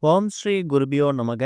ஓம் ஸ்ரீ குருபியோ நமக.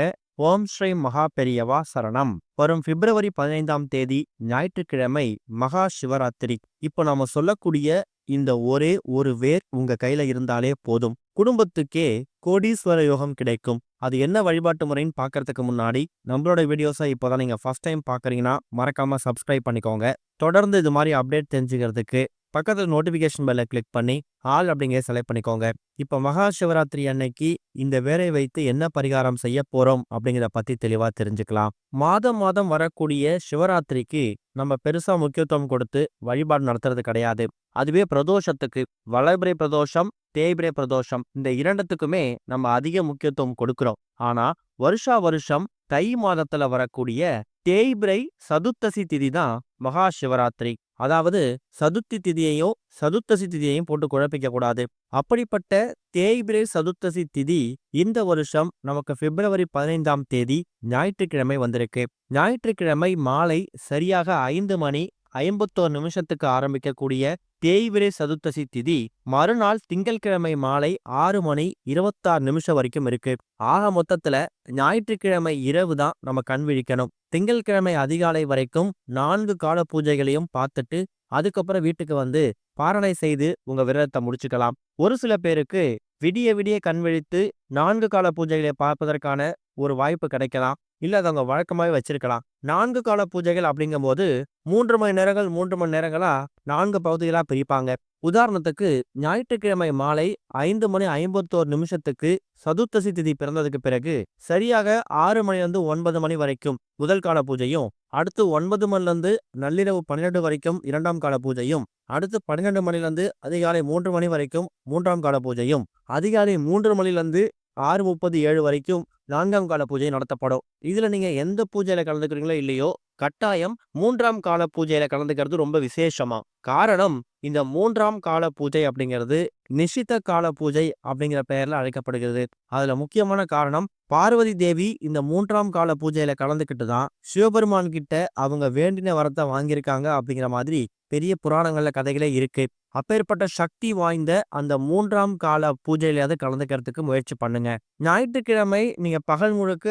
ஓம் ஸ்ரீ மகா பெரியவா சரணம். வரும் பிப்ரவரி 15ஆம் தேதி ஞாயிற்றுக்கிழமை மகா சிவராத்திரி. இப்போ நாம சொல்லக்கூடிய இந்த ஒரே ஒரு வேர் உங்க கையில இருந்தாலே போதும், குடும்பத்துக்கே கோடீஸ்வர யோகம் கிடைக்கும். அது என்ன வழிபாட்டு முறைன்னு பார்க்கறதுக்கு முன்னாடி நம்மளோட வீடியோஸை இப்போதான் நீங்க ஃபர்ஸ்ட் டைம் பார்க்கறீங்கன்னா மறக்காம சப்ஸ்கிரைப் பண்ணிக்கோங்க. தொடர்ந்து இது மாதிரி அப்டேட் தெரிஞ்சுக்கிறதுக்கு பக்கத்தில் நோட்டிஃபிகேஷன் பெல்லை கிளிக் பண்ணி ஆல் அப்படிங்கிற செலக்ட் பண்ணிக்கோங்க. இப்போ மகா சிவராத்திரி அன்னைக்கு இந்த வேரை வைத்து என்ன பரிகாரம் செய்ய போறோம் அப்படிங்கிறத பத்தி தெளிவா தெரிஞ்சுக்கலாம். மாதம் மாதம் வரக்கூடிய சிவராத்திரிக்கு நம்ம பெருசா முக்கியத்துவம் கொடுத்து வழிபாடு நடத்துறது கிடையாது. அதுவே பிரதோஷத்துக்கு, வளர்பிறை பிரதோஷம், தேய்பிறை பிரதோஷம், இந்த இரண்டுத்துக்குமே நம்ம அதிக முக்கியத்துவம் கொடுக்கிறோம். ஆனா வருஷா வருஷம் தை மாதத்துல வரக்கூடிய தேய்பிறை சதுர்த்தசி திதி தான் மகா சிவராத்திரி. அதாவது சதுர்த்தி திதியையும் சதுர்த்தசி திதியையும் போட்டு குழப்பிக்க கூடாது. அப்படிப்பட்ட தேய்பிறை சதுர்த்தசி திதி இந்த வருஷம் நமக்கு பிப்ரவரி 15ஆம் தேதி ஞாயிற்றுக்கிழமை வந்திருக்கு. ஞாயிற்றுக்கிழமை மாலை சரியாக 5:51 ஆரம்பிக்கக்கூடிய தேய்பிறை சதுர்த்தசி திதி மறுநாள் திங்கட்கிழமை மாலை 6:26 வரைக்கும் இருக்கு. ஆக மொத்தத்துல ஞாயிற்றுக்கிழமை இரவு தான் நம்ம கண் விழிக்கணும். திங்கட்கிழமை அதிகாலை வரைக்கும் 4 கால பூஜைகளையும் பார்த்துட்டு அதுக்கப்புறம் வீட்டுக்கு வந்து பாரணை செய்து உங்க விரதத்தை முடிச்சுக்கலாம். ஒரு சில பேருக்கு விடிய விடிய கண் விழித்து 4 கால பூஜைகளை பார்ப்பதற்கான ஒரு வாய்ப்பு கிடைக்கலாம். இல்ல அதை அவங்க வழக்கமாவே வச்சிருக்கலாம். 4 கால பூஜைகள் அப்படிங்கும்போது 3 மணி நேரங்கள் 3 மணி நேரங்களா 4 பகுதிகளா பிரிப்பாங்க. உதாரணத்துக்கு ஞாயிற்றுக்கிழமை மாலை 5:51 சதுர்த்தசி திதி பிறந்ததுக்கு பிறகு சரியாக 6 மணிலிருந்து 9 மணி வரைக்கும் முதல் கால பூஜையும், அடுத்து 9 மணிலிருந்து நள்ளிரவு 12 வரைக்கும் 2ஆம் கால பூஜையும், அடுத்து 12 மணிலிருந்து அதிகாலை 3 மணி வரைக்கும் 3ஆம் கால பூஜையும், அதிகாலை 3 மணிலிருந்து 6:37 வரைக்கும் 4ஆம் கால பூஜை நடத்தப்படும். இதுல நீங்க எந்த பூஜையில கலந்துக்கிறீங்களோ இல்லையோ, கட்டாயம் 3ஆம் கால பூஜையில கலந்துக்கிறது ரொம்ப விசேஷமா. காரணம், இந்த 3ஆம் கால பூஜை அப்படிங்கிறது நிஷித கால பூஜை அப்படிங்கிற பெயர்ல அழைக்கப்படுகிறது. அதுல முக்கியமான காரணம், பார்வதி தேவி இந்த 3ஆம் கால பூஜையில கலந்துக்கிட்டு தான் சிவபெருமான் கிட்ட அவங்க வேண்டின வரத்தை வாங்கியிருக்காங்க அப்படிங்கிற மாதிரி பெரிய புராணங்கள்ல கதைகளே இருக்கு. அப்பேற்பட்ட சக்தி வாய்ந்த அந்த 3ஆம் கால பூஜையிலாவது கலந்துக்கிறதுக்கு முயற்சி பண்ணுங்க. ஞாயிற்றுக்கிழமை நீங்க பகல் முழுக்க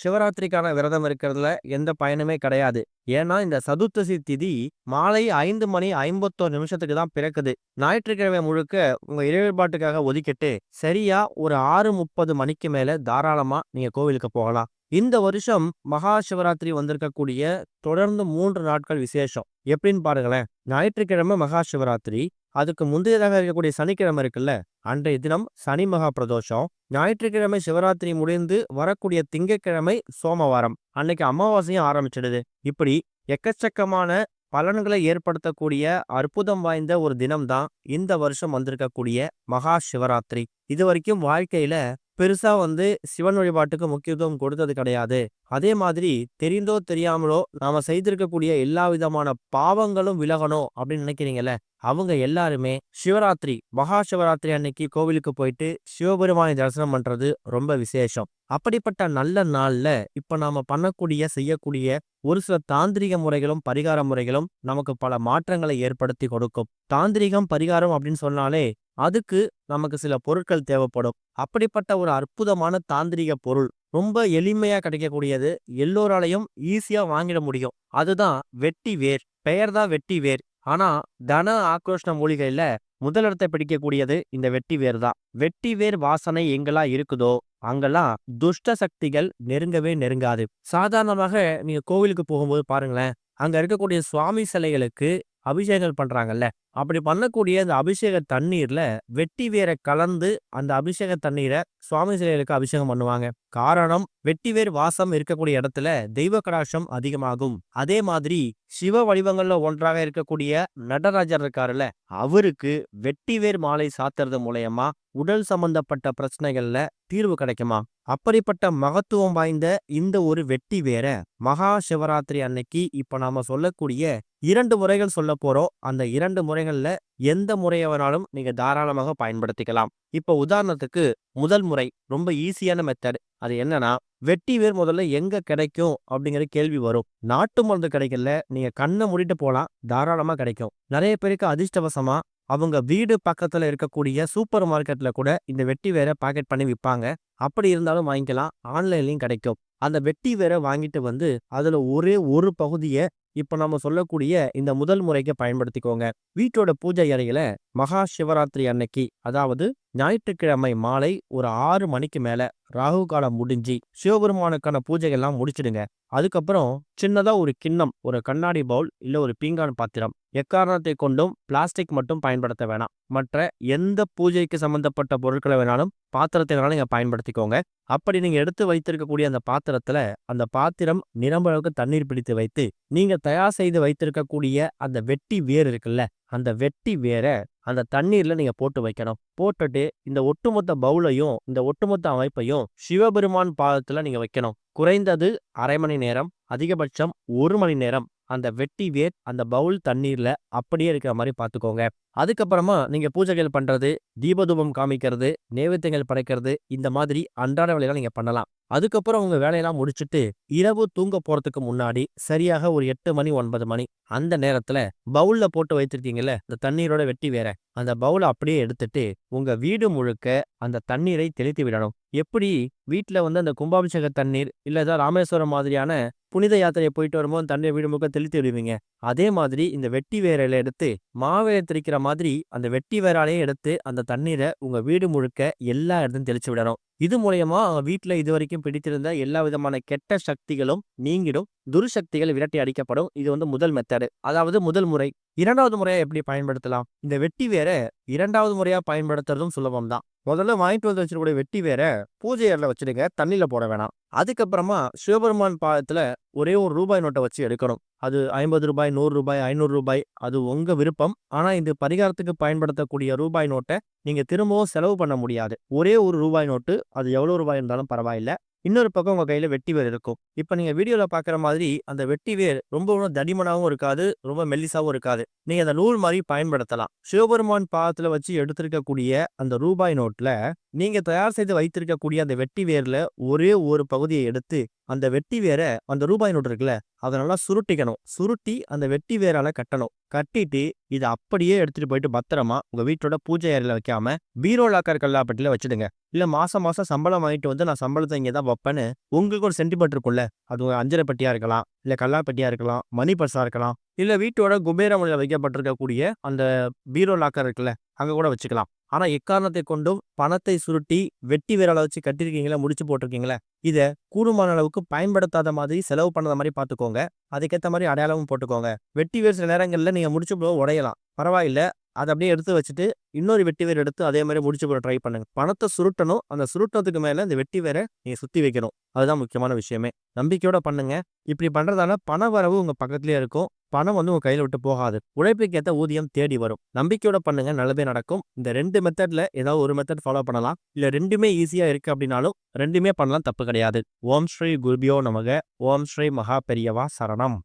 சிவராத்திரிக்கான விரதம் இருக்கிறதுல எந்த பயனுமே கிடையாது. ஏன்னா இந்த சதுர்த்தசி திதி மாலை 5:51 தான் பிறக்குது. ஞாயிற்றுக்கிழமை முழுக்க உங்க இறைவழிபாட்டுக்காக ஒதுக்கிட்டு சரியா ஒரு 6:30 மணிக்கு மேல தாராளமா நீங்க கோவிலுக்கு போகலாம். இந்த வருஷம் மகா சிவராத்திரி வந்திருக்கக்கூடிய தொடர்ந்து 3 நாட்கள் விசேஷம். எப்படின்னு பாருங்களேன். ஞாயிற்றுக்கிழமை மகா சிவராத்திரி, அதுக்கு முந்தையதாக இருக்கக்கூடிய சனிக்கிழமை இருக்குல்ல, அன்றைய தினம் சனி மகா பிரதோஷம். ஞாயிற்றுக்கிழமை சிவராத்திரி முடிந்து வரக்கூடிய திங்கட்கிழமை சோமவாரம், அன்னைக்கு அமாவாசையும் ஆரம்பிச்சிடுது. இப்படி எக்கச்சக்கமான பலன்களை ஏற்படுத்தக்கூடிய அற்புதம் வாய்ந்த ஒரு தினம்தான் இந்த வருஷம் வந்திருக்கக்கூடிய மகா சிவராத்திரி. இது வரைக்கும் வாழ்க்கையில பெருசா சிவன் வழிபாட்டுக்கு முக்கியத்துவம் கொடுத்தது கிடையாது. அதே மாதிரி தெரிந்தோ தெரியாமலோ நாம செய்திருக்கக்கூடிய எல்லா விதமான பாவங்களும் விலகணும் அப்படின்னு நினைக்கிறீங்கல்ல, அவங்க எல்லாருமே சிவராத்திரி மகா சிவராத்திரி அன்னைக்கு கோவிலுக்கு போயிட்டு சிவபெருமானை தரிசனம் பண்றது ரொம்ப விசேஷம். அப்படிப்பட்ட நல்ல நாள்ல இப்ப நாம செய்யக்கூடிய ஒரு சில தாந்திரிக முறைகளும் பரிகார முறைகளும் நமக்கு பல மாற்றங்களை ஏற்படுத்தி கொடுக்கும். தாந்திரிகம் பரிகாரம் அப்படின்னு சொன்னாலே அதுக்கு நமக்கு சில பொருட்கள் தேவைப்படும். அப்படிப்பட்ட ஒரு அற்புதமான தாந்திரிக பொருள் ரொம்ப எளிமையா கிடைக்கக்கூடியது, எல்லோராலையும் ஈஸியா வாங்கிட முடியும். அதுதான் வெட்டி வேர். பெயர் தான் வெட்டி வேர். ஆனா தன ஆக்ரோஷ்ண மூலிகையில முதலிடத்தை பிடிக்கக்கூடியது இந்த வெட்டி வேர் தான். வெட்டி வேர் வாசனை எங்கெல்லாம் இருக்குதோ அங்கெல்லாம் துஷ்ட சக்திகள் நெருங்கவே நெருங்காது. சாதாரணமாக நீங்க கோவிலுக்கு போகும்போது பாருங்களேன், அங்க இருக்கக்கூடிய சுவாமி சிலைகளுக்கு அபிஷேகம் பண்றாங்கல்ல, அப்படி பண்ணக்கூடிய அந்த அபிஷேக தண்ணீர்ல வெட்டி வேரை கலந்து அந்த அபிஷேக தண்ணீரை சுவாமி சிலைகளுக்கு அபிஷேகம் பண்ணுவாங்க. காரணம், வெட்டி வேர் வாசம் இருக்கக்கூடிய இடத்துல தெய்வ கடாட்சம் அதிகமாகும். அதே மாதிரி சிவ வடிவங்கள்ல ஒன்றாக இருக்கக்கூடிய நடராஜர் இருக்காருல்ல, அவருக்கு வெட்டி வேர் மாலை சாத்துறது மூலயமா உடல் சம்பந்தப்பட்ட பிரச்சனைகள்ல தீர்வு கிடைக்குமா. அப்படிப்பட்ட மகத்துவம் வாய்ந்த இந்த ஒரு வெட்டி வேற மகா சிவராத்திரி அன்னைக்கு இப்ப நாம சொல்லக்கூடிய 2 முறைகள் சொல்ல போறோம். அந்த 2 முறைகள்ல எந்த முறையை வேணாலும் நீங்க தாராளமாக பயன்படுத்திக்கலாம். இப்ப உதாரணத்துக்கு முதல் முறை ரொம்ப ஈஸியான மெத்தட். அது என்னன்னா, வெட்டி வேர் முதல்ல எங்க கிடைக்கும் அப்படிங்கிற கேள்வி வரும். நாட்டு மருந்து கிடைக்கல, நீங்க கண்ணை மூடிட்டு போலாம், தாராளமா கிடைக்கும். நிறைய பேருக்கு அதிர்ஷ்டவசமா அவங்க வீடு பக்கத்துல இருக்கக்கூடிய சூப்பர் மார்க்கெட்ல கூட இந்த வெட்டி வேரை பாக்கெட் பண்ணி விற்பாங்க. அப்படி இருந்தாலும் வாங்கிக்கலாம். ஆன்லைன்லயும் கிடைக்கும். அந்த வெட்டி வேரை வாங்கிட்டு வந்து அதுல ஒரே ஒரு பகுதிய இப்ப நம்ம சொல்லக்கூடிய இந்த முதல் முறைக்கு பயன்படுத்திக்கோங்க. வீட்டோட பூஜை அறையில மகா சிவராத்திரி அன்னைக்கு, அதாவது ஞாயிற்றுக்கிழமை மாலை ஒரு 6 மணிக்கு மேல ராகு காலம் முடிஞ்சு சிவபெருமானுக்கான பூஜைகள்லாம் முடிச்சிடுங்க. அதுக்கப்புறம் சின்னதா ஒரு கிண்ணம், ஒரு கண்ணாடி பவுல் இல்ல ஒரு பீங்கான் பாத்திரம், எக்காரணத்தை கொண்டும் பிளாஸ்டிக் மட்டும் பயன்படுத்த வேணாம். மற்ற எந்த பூஜைக்கு சம்பந்தப்பட்ட பொருட்களை வேணாலும் பாத்திரத்தை வேணாலும் நீங்க பயன்படுத்திக்கோங்க. அப்படி நீங்க எடுத்து வைத்திருக்கக்கூடிய அந்த பாத்திரத்துல அந்த பாத்திரம் நிரம்ப அளவுக்கு தண்ணீர் பிடித்து வைத்து, நீங்க தயார் செய்து வைத்திருக்கக்கூடிய அந்த வெட்டி வேர் இருக்குல்ல, அந்த வெட்டி வேர அந்த தண்ணீர்ல நீங்க போட்டு வைக்கணும். போட்டுட்டு இந்த ஒட்டுமொத்த பவுலையும் இந்த ஒட்டுமொத்த அமைப்பையும் சிவபெருமான் பாதத்துல நீங்க வைக்கணும். குறைந்தது அரை மணி நேரம், அதிகபட்சம் 1 மணி நேரம் அந்த வெட்டி வேர் அந்த பவுல் தண்ணீர்ல அப்படியே இருக்கிற மாதிரி பார்த்துக்கோங்க. அதுக்கப்புறமா நீங்க பூஜைகள் பண்றது, தீபதூபம் காமிக்கிறது, நைவேத்தியங்கள் படைக்கிறது, இந்த மாதிரி அன்றாட வேலையெல்லாம் நீங்க பண்ணலாம். அதுக்கப்புறம் உங்க வேலையெல்லாம் முடிச்சுட்டு இரவு தூங்க போறதுக்கு முன்னாடி சரியாக ஒரு 8 மணி 9 மணி அந்த நேரத்துல பவுல்ல போட்டு வைத்திருக்கீங்கல்ல இந்த தண்ணீரோட வெட்டி வேற, அந்த பவுலை அப்படியே எடுத்துட்டு உங்க வீடு முழுக்க அந்த தண்ணீரை தெளித்து விடணும். எப்படி வீட்டுல வந்து அந்த கும்பாபிஷேக தண்ணீர் இல்ல ஏதாவது ராமேஸ்வரம் மாதிரியான புனித யாத்திரை போயிட்டு வரும்போது தண்ணீர் வீடு முழுக்க தெளித்து விடுவீங்க. அதே மாதிரி இந்த வெட்டி வேரையில எடுத்து மாவேலை தெளிக்கிற மாதிரி அந்த வெட்டி வேராலையே எடுத்து அந்த தண்ணீரை உங்க வீடு முழுக்க எல்லா இடத்தையும் தெளிச்சு விடணும். இது மூலியமா வீட்டுல இதுவரைக்கும் பிடித்திருந்த எல்லா விதமான கெட்ட சக்திகளும் நீங்கிடும். துர்சக்திகள் விரட்டி அடிக்கப்படும். இது வந்து முதல் மெத்தடு, அதாவது முதல் முறை. 2வது முறையா எப்படி பயன்படுத்தலாம்? இந்த வெட்டி வேற 2வது முறையா பயன்படுத்துறதும் சுலபம் தான். முதல்ல வாங்கிட்டு வந்து வச்சிருக்கக்கூடிய வெட்டி வேற பூஜை அறையில வச்சிடுங்க. தண்ணியில போட வேணாம். அதுக்கப்புறமா சிவபெருமான் பாதத்துல ஒரே ஒரு ரூபாய் நோட்டை வச்சு எடுக்கணும். அது ரூ. 50, ரூ. 100, ரூ. 500 அது உங்க விருப்பம். ஆனா இந்த பரிகாரத்துக்கு பயன்படுத்தக்கூடிய ரூபாய் நோட்டை நீங்க திரும்பவும் செலவு பண்ண முடியாது. ஒரே ஒரு ரூபாய் நோட்டு, அது எவ்வளவு ரூபாய் இருந்தாலும் பரவாயில்ல. இன்னொரு பக்கம் உங்க கையில வெட்டி வேர் இருக்கும். இப்ப நீங்க வீடியோல பாக்குற மாதிரி அந்த வெட்டி வேர் ரொம்ப தடிமனாவும் இருக்காது, ரொம்ப மெல்லிசாவும் இருக்காது. நீங்க அந்த நூல் மாதிரி பயன்படுத்தலாம். சிவபெருமான் பாதத்துல வச்சு எடுத்திருக்கக்கூடிய அந்த ரூபாய் நோட்ல நீங்க தயார் செய்து வைத்திருக்கக்கூடிய அந்த வெட்டி வேர்ல ஒரே ஒரு பகுதியை எடுத்து அந்த வெட்டி வேர அந்த ரூபாய் நோட்டு இருக்குல்ல, அதை நல்லா சுருட்டிக்கணும். சுருட்டி அந்த வெட்டி வேரால கட்டணும். கட்டிட்டு இதை அப்படியே எடுத்துட்டு போயிட்டு பத்திரமா உங்க வீட்டோட பூஜை அறையில வைக்காம பீரோ லாக்கர் கல்லாப்பட்டில வச்சிடுங்க. இல்ல மாசம் மாசம் சம்பளம் வாங்கிட்டு வந்து நான் சம்பளத்தை இங்கதான் வைப்பேன்னு உங்களுக்கு ஒரு சென்டிமெண்ட் இருக்கும்ல, அது ஒரு அஞ்சரை பெட்டியா இருக்கலாம், இல்ல கல்லாப்பட்டியா இருக்கலாம், மணி பர்ஸா இருக்கலாம், இல்ல வீட்டோட குபேரமணியில வைக்கப்பட்டிருக்கக்கூடிய அந்த பீரோ லாக்கர் இருக்குல்ல, அங்க கூட வச்சுக்கலாம். ஆனா எக்காரணத்தை கொண்டும் பணத்தை சுருட்டி வெட்டி வேரால வச்சு கட்டிருக்கீங்களா, முடிச்சு போட்டிருக்கீங்களா, இத கூடுமான அளவுக்கு பயன்படுத்தாத மாதிரி செலவு பண்ணாத மாதிரி பாத்துக்கோங்க. அதுக்கேற்ற மாதிரி அடையாளமும் போட்டுக்கோங்க. வெட்டி வேர் சில நேரங்கள்ல நீங்க முடிச்சு போக உடையலாம், பரவாயில்ல. அதை அப்படியே எடுத்து வச்சுட்டு இன்னொரு வெட்டி வேர் எடுத்து அதே மாதிரி முடிச்சு போட ட்ரை பண்ணுங்க. பணத்தை சுருட்டணும். அந்த சுருட்டத்துக்கு மேல இந்த வெட்டி வேரை நீங்க சுத்தி வைக்கணும். அதுதான் முக்கியமான விஷயமே. நம்பிக்கையோட பண்ணுங்க. இப்படி பண்றதால பண வரவு உங்க பக்கத்திலேயே இருக்கும். பணம் வந்து உங்க கையில விட்டு போகாது. உழைப்புக்கு ஏற்ற ஊதியம் தேடி வரும். நம்பிக்கையோட பண்ணுங்க, நல்லதே நடக்கும். இந்த 2 மெத்தட்ல ஏதாவது ஒரு மெத்தட் ஃபாலோ பண்ணலாம். இல்ல 2மே ஈஸியா இருக்கு அப்படின்னாலும் 2மே பண்ணலாம், தப்பு கிடையாது. ஓம் ஸ்ரீ குருபியோ நமக. ஓம் ஸ்ரீ மகா பெரியவா சரணம்.